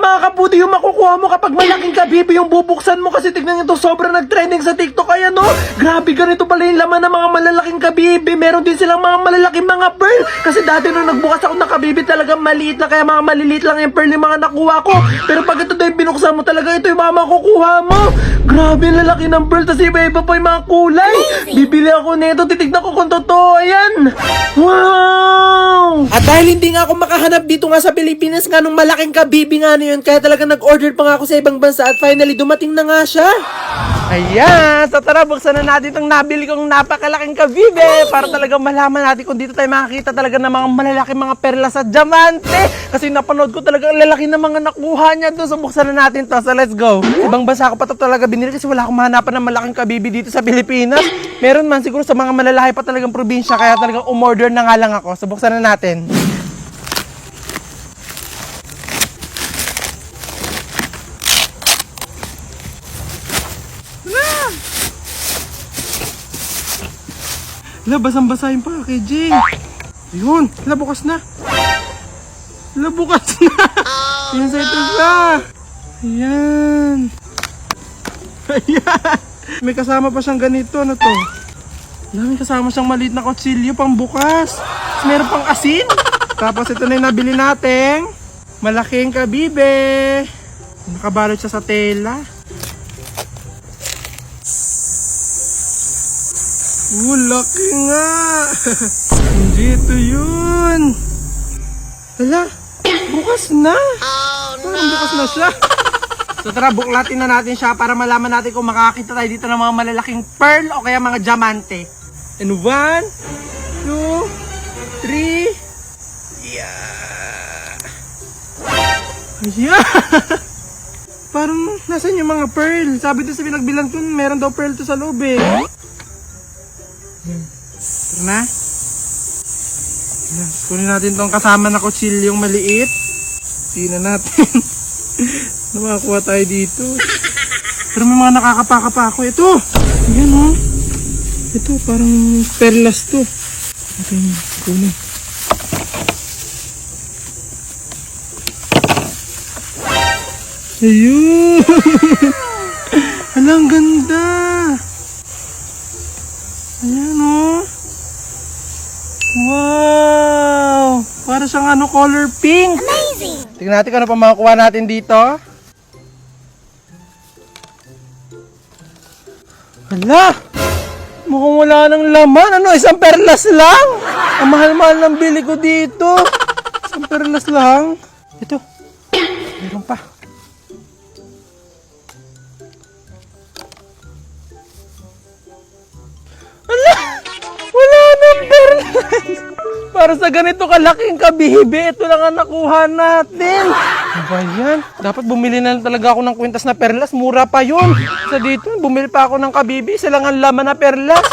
mga kaputi yung makukuha mo kapag malaking kabibi yung bubuksan mo kasi tignan nyo to, sobrang nag-trending sa TikTok. Kaya no, grabe ganito pala yung laman ng mga malalaking kabibi. Meron din silang mga malalaking mga pearl. Kasi dati nung nagbukas ako ng kabibi talagang maliit lang, kaya mga maliliit lang yung pearl yung mga nakuha ko. Pero pag ito daw yung binuksan mo talaga, ito yung mga makukuha mo. Grabe yung lalaki ng pearl, tas iba-iba pa yung mga kulay. Bibili ako nito, titignan ko kung totoo. Ayan. Wow! At dahil hindi nga ako makahanap dito nga sa Pilipinas nga nung malaking kabibi nga na yun, kaya talaga nag-order pa nga ako sa ibang bansa at finally dumating na nga siya. Ayan, so tara, buksan na natin itong nabili kong napakalaking kabibe para talaga malaman natin kung dito tayo makakita talaga ng mga malalaki mga perlas at diamante. Kasi napanood ko talaga ang lalaki ng mga nakuha niya doon. So buksan na natin to, so let's go. Ibang bansa ko pa to talaga binili kasi wala akong mahanapan ng malaking kabibe dito sa Pilipinas. Meron man siguro sa mga malalaki pa talagang probinsya, kaya talagang umorder na nga lang ako. So buksan na natin. Hala, basang-basa yung packaging. Ayun, hala, bukas na. Hala, bukas na. Ayan, sa ito siya. Ayan. Ayan. May kasama pa siyang ganito. Ano to? Hala, may kasama siyang maliit na kutsilyo pang bukas. Tapos meron pang asin. Tapos ito na yung nabili natin. Malaking kabibe. Nakabalot siya sa tela. Laki nga! Hindi ito yun! Hala! Bukas na! Parang bukas na siya! So tara, buklatin na natin siya para malaman natin kung makakita tayo dito ng mga malalaking pearl o kaya mga diamante. And 1, 2, 3... Yeah! Yeah! Parang nasan yung mga pearl? Sabi doon sa pinagbilan ko, meron daw pearl to sa loob eh. Tara na. Kunin natin tong kasama na kutsilyong maliit. Tingnan natin. Nakakuha tayo dito. Pero may mga nakakapaka pa ako. Ito! Ayan o. Ito parang perlas to. Okay, kunin. Ayun! Alang ganda! Ayan o. Wow! Para siyang color pink. Amazing! Tingnan natin kung ano pa makukuha natin dito. Hala! Mukhang wala ng laman. Isang perlas lang? Ang mahal-mahal ng bili ko dito. Isang perlas lang. Ito. Meron pa. Wala nang perlas. Para sa ganito kalaking kabibe, ito lang ang nakuha natin. Ano ba yan? Dapat bumili na talaga ako ng kwintas na perlas. Mura pa yun. Sa dito, bumili pa ako ng kabibe. Isa lang ang laman na perlas.